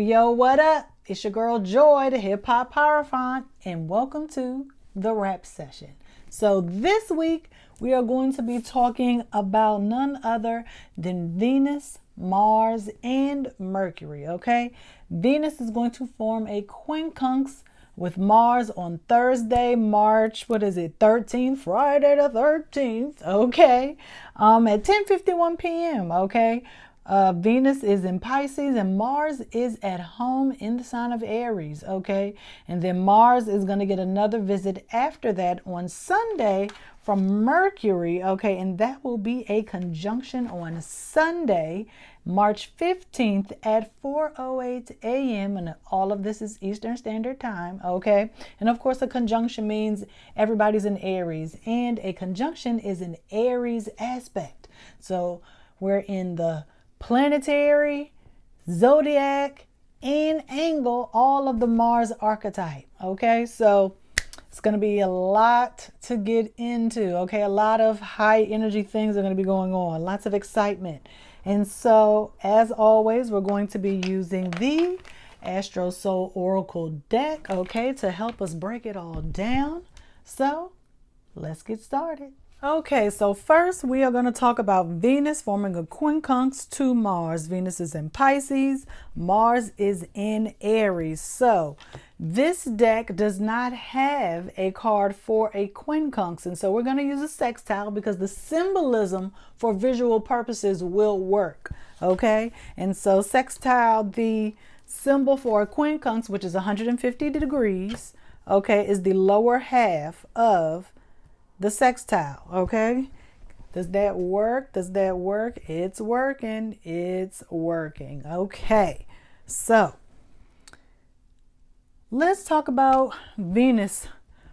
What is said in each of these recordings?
Yo, what up? It's your girl Joy, the Hip Hop Power Font, and welcome to the rap session. So this week we are going to be talking about none other than Venus, Mars, and Mercury, okay? Venus is going to form a quincunx with Mars on Thursday, March, 13th, Friday the 13th, okay? At 10:51 p.m., okay? Venus is in Pisces and Mars is at home in the sign of Aries, okay? And then Mars is going to get another visit after that on Sunday from Mercury, okay? And that will be a conjunction on Sunday, March 15th at 4:08 a.m. And all of this is Eastern Standard Time, okay? And of course, a conjunction means everybody's in Aries, and a conjunction is an Aries aspect. So we're in the planetary, zodiac, and angle, all of the Mars archetype, okay? So it's going to be a lot to get into, okay? A lot of high energy things are going to be going on, lots of excitement. And so, as always, we're going to be using the Astro Soul Oracle deck, okay, to help us break it all down. So, let's get started. Okay, so first we are going to talk about Venus forming a quincunx to Mars. Venus is in Pisces, Mars is in Aries. So this deck does not have a card for a quincunx, and so we're going to use a sextile because the symbolism for visual purposes will work, okay? And so sextile, the symbol for a quincunx, which is 150 degrees, okay, is the lower half of the sextile, okay? Does that work? Does that work? It's working. It's working. Okay. So let's talk about Venus.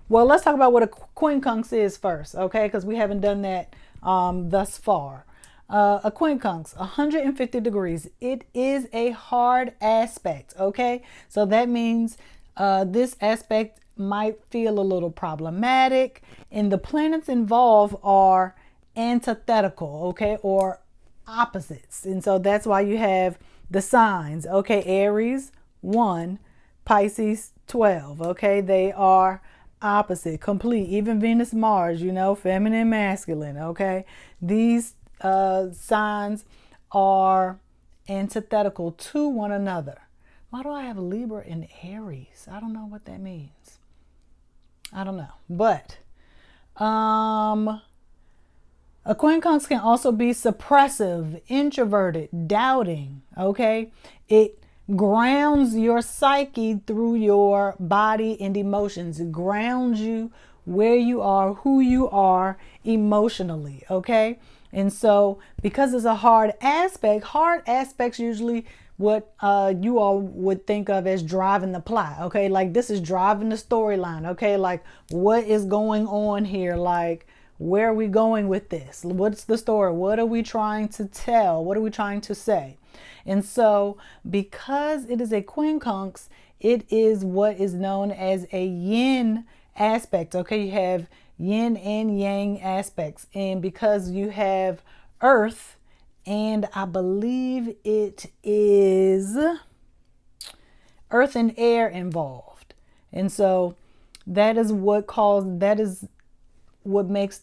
Well, let's talk about what a quincunx is first, okay? Because we haven't done that thus far. A quincunx, 150 degrees. It is a hard aspect, okay? So that means this aspect might feel a little problematic, and the planets involved are antithetical, okay, or opposites. And so that's why you have the signs, okay? Aries 1, Pisces 12, okay? They are opposite, complete. Even Venus, Mars, you know, feminine, masculine, okay? These signs are antithetical to one another. Why do I have Libra in Aries? I don't know what that means. I don't know. But a quincunx can also be suppressive, introverted, doubting, okay? It grounds your psyche through your body and emotions. It grounds you where you are, who you are emotionally, okay? And so because it's a hard aspects usually what you all would think of as driving the plot, okay? Like this is driving the storyline, okay? Like what is going on here? Like where are we going with this? What's the story? What are we trying to tell? What are we trying to say? And so because it is a quincunx, it is what is known as a yin aspect, okay? You have yin and yang aspects, and because you have earth, and I believe it is earth and air involved. And so that is what makes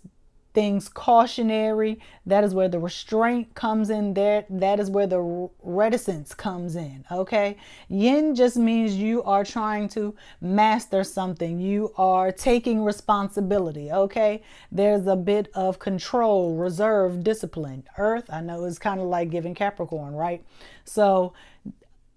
things cautionary. That is where the restraint comes in there. That is where the reticence comes in, okay? Yin just means you are trying to master something. You are taking responsibility, okay? There's a bit of control, reserve, discipline. Earth, I know, is kind of like giving Capricorn, right? So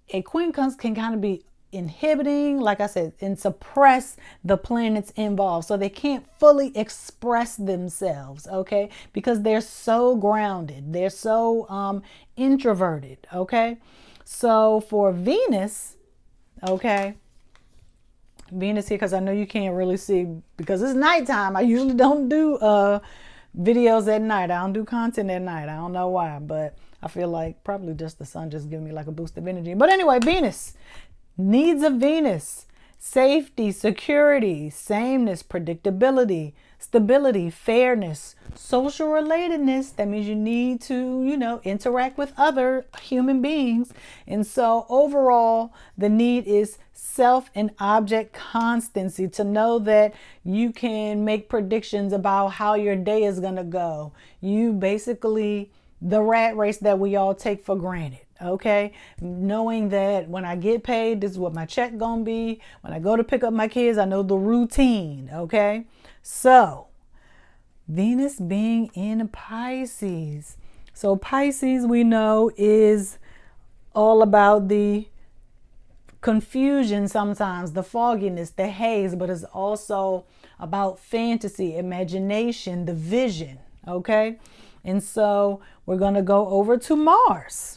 a quincunx can kind of be inhibiting, like I said, and suppress the planets involved, so they can't fully express themselves, okay? Because they're so grounded, they're so introverted, okay? So for Venus, okay, Venus here, because I know you can't really see because it's nighttime. I usually don't do videos at night. I don't do content at night. I don't know why, but I feel like probably just the sun just giving me like a boost of energy. But anyway, Venus. Needs of Venus: safety, security, sameness, predictability, stability, fairness, social relatedness. That means you need to, interact with other human beings. And so overall, the need is self and object constancy, to know that you can make predictions about how your day is going to go. You basically, the rat race that we all take for granted. Okay, knowing that when I get paid, this is what my check gonna be. When I go to pick up my kids, I know the routine. Okay, so Venus being in Pisces. So Pisces, we know, is all about the confusion sometimes, the fogginess, the haze, but it's also about fantasy, imagination, the vision. Okay, and so we're gonna go over to Mars.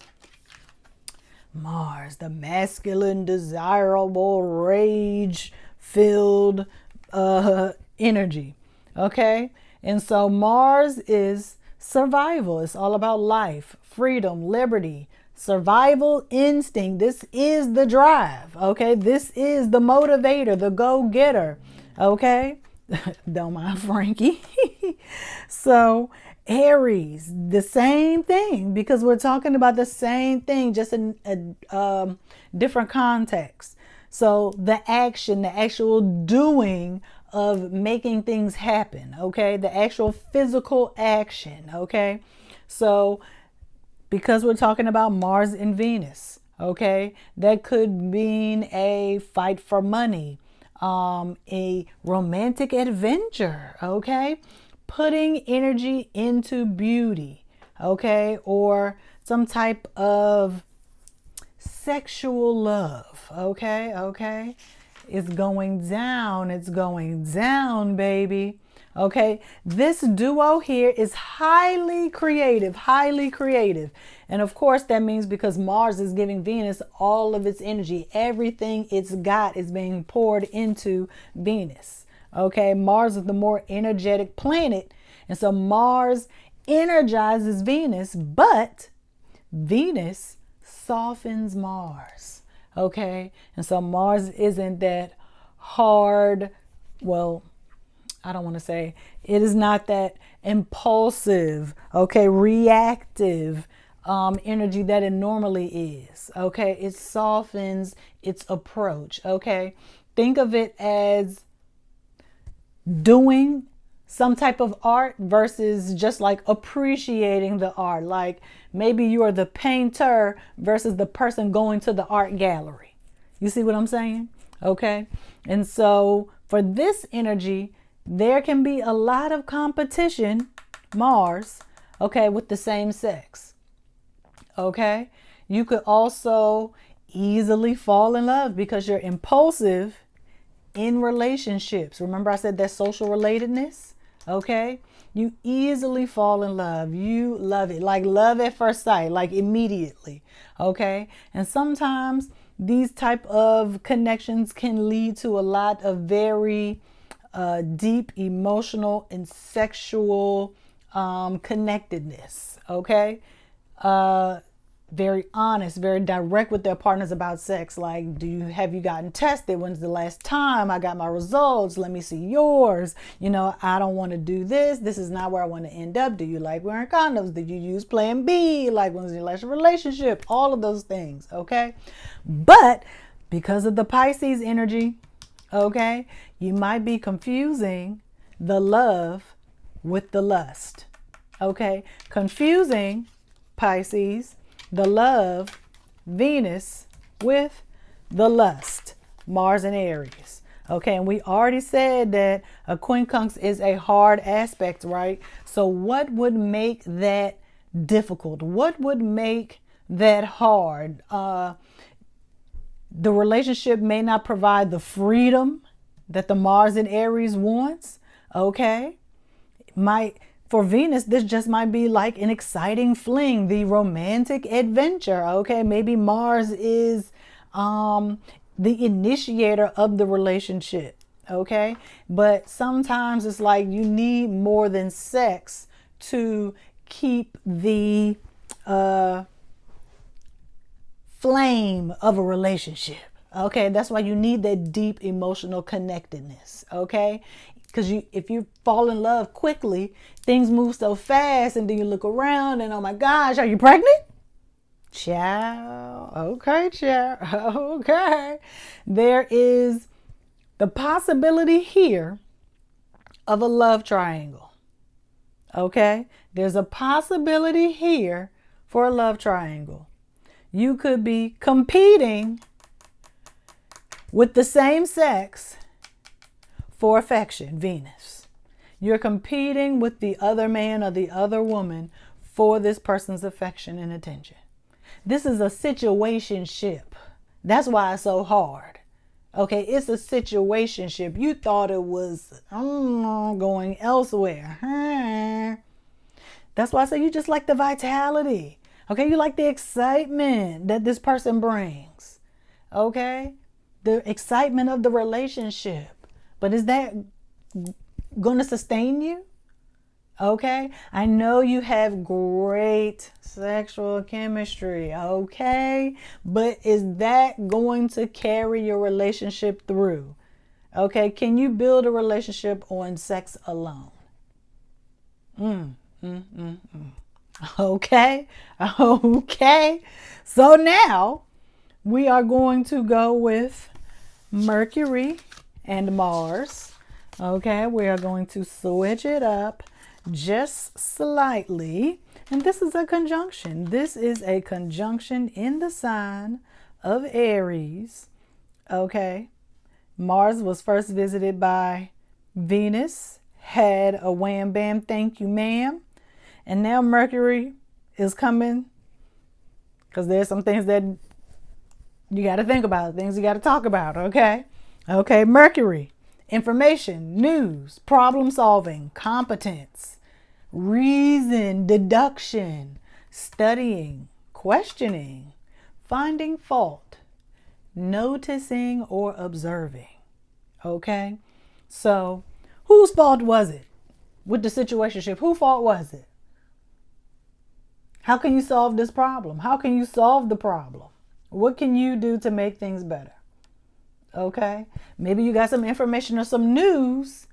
Mars, the masculine, desirable, rage-filled energy. Okay? And so Mars is survival. It's all about life, freedom, liberty, survival instinct. This is the drive. Okay? This is the motivator, the go-getter. Okay? Don't mind Frankie. So Aries, the same thing, because we're talking about the same thing, just in a different context. So the action, the actual doing of making things happen, okay? The actual physical action, okay? So because we're talking about Mars and Venus, okay? That could mean a fight for money, a romantic adventure, okay? Putting energy into beauty, okay? Or some type of sexual love, okay? Okay? It's going down, baby. Okay? This duo here is highly creative. And of course, that means because Mars is giving Venus all of its energy, everything it's got is being poured into Venus. Okay, Mars is the more energetic planet. And so Mars energizes Venus, but Venus softens Mars. Okay, and so Mars isn't that hard. Well, I don't want to say it is not that impulsive, okay, reactive energy that it normally is. Okay, it softens its approach. Okay, think of it as doing some type of art versus just like appreciating the art. Like maybe you are the painter versus the person going to the art gallery. You see what I'm saying? Okay. And so for this energy, there can be a lot of competition, Mars, okay, with the same sex. Okay. You could also easily fall in love because you're impulsive in relationships. Remember I said that social relatedness? Okay. You easily fall in love. You love it, like love at first sight, like immediately. Okay. And sometimes these type of connections can lead to a lot of very deep emotional and sexual connectedness. Okay. Very honest, very direct with their partners about sex. Like, have you gotten tested? When's the last time? I got my results. Let me see yours. I don't want to do this. This is not where I want to end up. Do you like wearing condoms? Did you use plan B? Like, when's your last relationship? All of those things. Okay. But because of the Pisces energy, okay, you might be confusing the love with the lust. Okay. Confusing Pisces, the love, Venus, with the lust, Mars and Aries. Okay, and we already said that a quincunx is a hard aspect, right? So what would make that difficult? What would make that hard? The relationship may not provide the freedom that the Mars and Aries wants. Okay, for Venus, this just might be like an exciting fling, the romantic adventure. Okay, maybe Mars is the initiator of the relationship. Okay, but sometimes it's like you need more than sex to keep the flame of a relationship. Okay, that's why you need that deep emotional connectedness. Okay, Because if you fall in love quickly, things move so fast, and then you look around and, oh my gosh, are you pregnant? Ciao. Okay, ciao. Okay. There is the possibility here of a love triangle. Okay? There's a possibility here for a love triangle. You could be competing with the same sex for affection, Venus. You're competing with the other man or the other woman for this person's affection and attention. This is a situationship. That's why it's so hard. Okay, it's a situationship. You thought it was going elsewhere. That's why I say you just like the vitality. Okay, you like the excitement that this person brings. Okay, the excitement of the relationship. But is that going to sustain you? Okay, I know you have great sexual chemistry, okay, but is that going to carry your relationship through? Okay, can you build a relationship on sex alone? Okay, okay. So now we are going to go with Mercury and Mars. Okay, we are going to switch it up just slightly. And this is a conjunction. This is a conjunction in the sign of Aries. Okay. Mars was first visited by Venus, had a wham bam thank you ma'am. And now Mercury is coming, because there's some things that you got to think about, things you got to talk about. Okay. Okay. Mercury, information, news, problem solving, competence, reason, deduction, studying, questioning, finding fault, noticing or observing. Okay? So, whose fault was it with the situationship? Whose fault was it? How can you solve this problem? How can you solve the problem? What can you do to make things better? Okay? Maybe you got some information or some news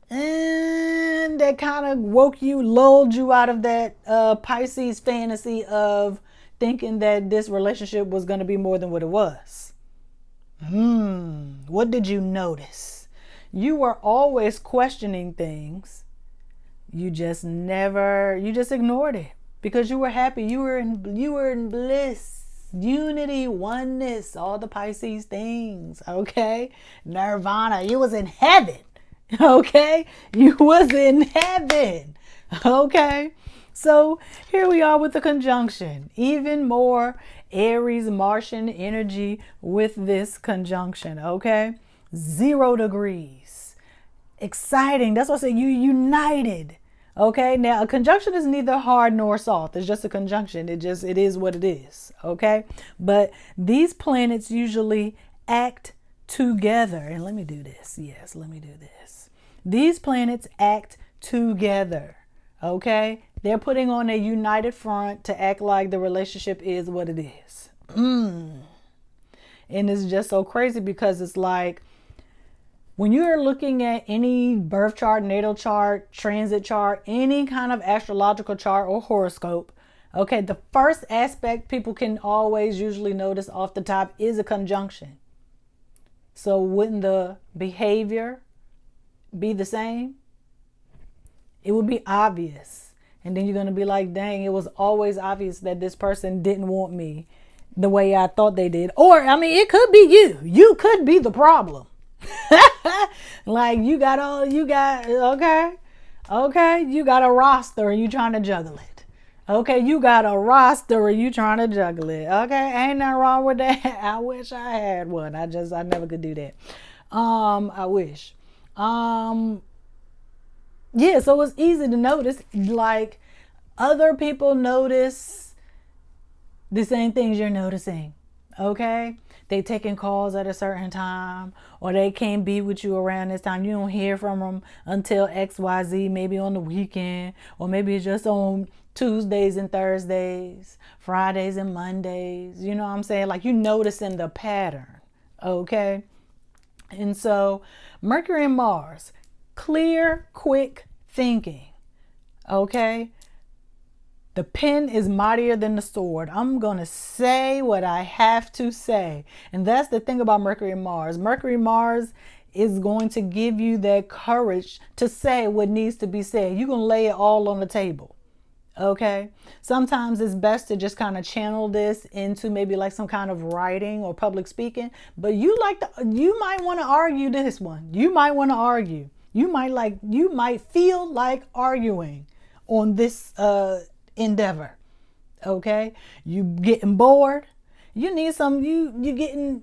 and that kind of lulled you out of that Pisces fantasy of thinking that this relationship was going to be more than what it was. What did you notice? You were always questioning things. You just ignored it because you were happy. You were in bliss, unity, oneness, all the Pisces things. Okay, nirvana. You was in heaven. Okay, you was in heaven. Okay, so here we are with the conjunction. Even more Aries Martian energy with this conjunction. Okay, 0 degrees. Exciting. That's why I say you united. Okay, now a conjunction is neither hard nor soft. It's just a conjunction. It is what it is. Okay, but these planets usually act together. And let me do this. Yes, let me do this. These planets act together. Okay, they're putting on a united front to act like the relationship is what it is. And it's just so crazy because it's like, when you're looking at any birth chart, natal chart, transit chart, any kind of astrological chart or horoscope, okay, the first aspect people can always usually notice off the top is a conjunction. So wouldn't the behavior be the same? It would be obvious. And then you're going to be like, dang, it was always obvious that this person didn't want me the way I thought they did. Or, I mean, it could be you. You could be the problem. Like you got, you got a roster and you trying to juggle it. Okay, you got a roster and you trying to juggle it. Okay, ain't nothing wrong with that. I wish I had one. I never could do that. I wish. Yeah, so it's easy to notice, like other people notice the same things you're noticing. Okay, they taking calls at a certain time, or they can't be with you around this time. You don't hear from them until XYZ, maybe on the weekend, or maybe it's just on Tuesdays and Thursdays, Fridays and Mondays. You know what I'm saying? Like, you noticing the pattern. Okay, and so Mercury and Mars Clear, quick thinking. Okay? The pen is mightier than the sword. I'm going to say what I have to say. And that's the thing about Mercury and Mars. Mercury and Mars is going to give you that courage to say what needs to be said. You're going to lay it all on the table. Okay? Sometimes it's best to just kind of channel this into maybe like some kind of writing or public speaking. But you might want to argue this one. You might want to argue. You might feel like arguing on this endeavor. Okay, you getting bored, you need some, you getting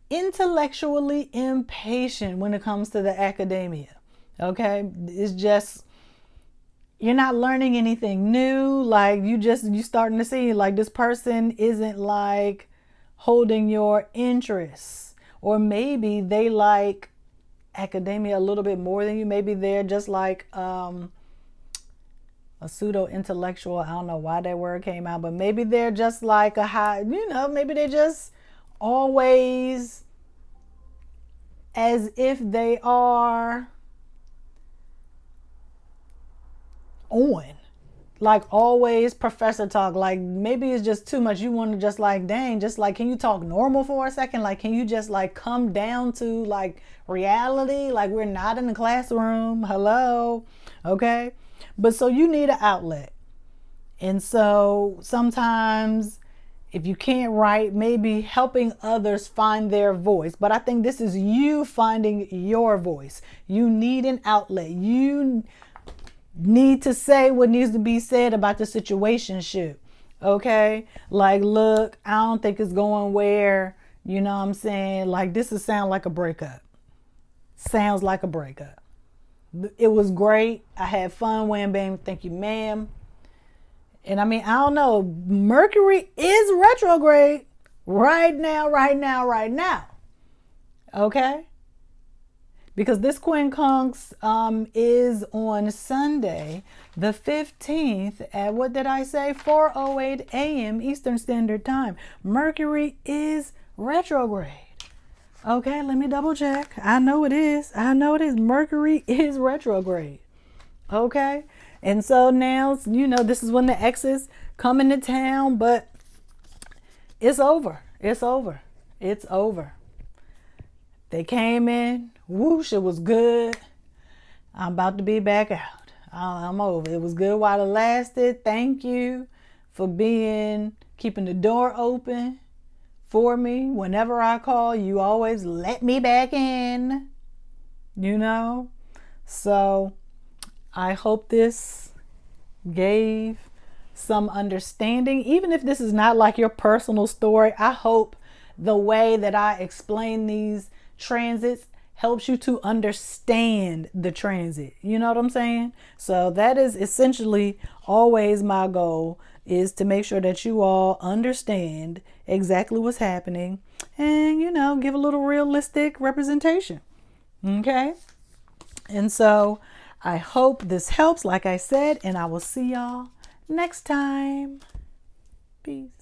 intellectually impatient when it comes to the academia. Okay, it's just, you're not learning anything new. Like you starting to see like this person isn't like holding your interests, or maybe they like academia a little bit more than you. Maybe they're just like a pseudo intellectual. I don't know why that word came out, but maybe they're just like a high, maybe they're just always as if they are on, like always professor talk. Like maybe it's just too much. You want to just like, dang, just like, can you talk normal for a second? Like, can you just like come down to like reality? Like we're not in the classroom. Hello. Okay. But so you need an outlet. And so sometimes if you can't write, maybe helping others find their voice. But I think this is you finding your voice. You need an outlet. You need to say what needs to be said about the situationship. Okay? Like, look, I don't think it's going where, you know what I'm saying? Like, this is sound like a breakup. Sounds like a breakup. It was great. I had fun. Wham bam. Thank you, ma'am. And I mean, I don't know. Mercury is retrograde right now. Okay? Because this quincunx is on Sunday, the 15th at, what did I say? 4:08 a.m. Eastern Standard Time. Mercury is retrograde. Okay, let me double check. I know it is. Mercury is retrograde. Okay. And so now, this is when the exes come into town, but it's over. They came in, whoosh, it was good. I'm about to be back out. I'm over. It was good while it lasted. Thank you for keeping the door open for me. Whenever I call, you always let me back in, So I hope this gave some understanding. Even if this is not like your personal story, I hope the way that I explain these transits helps you to understand the transit. You know what I'm saying? So that is essentially always my goal, is to make sure that you all understand exactly what's happening and, give a little realistic representation. Okay? And so I hope this helps, like I said, and I will see y'all next time. Peace.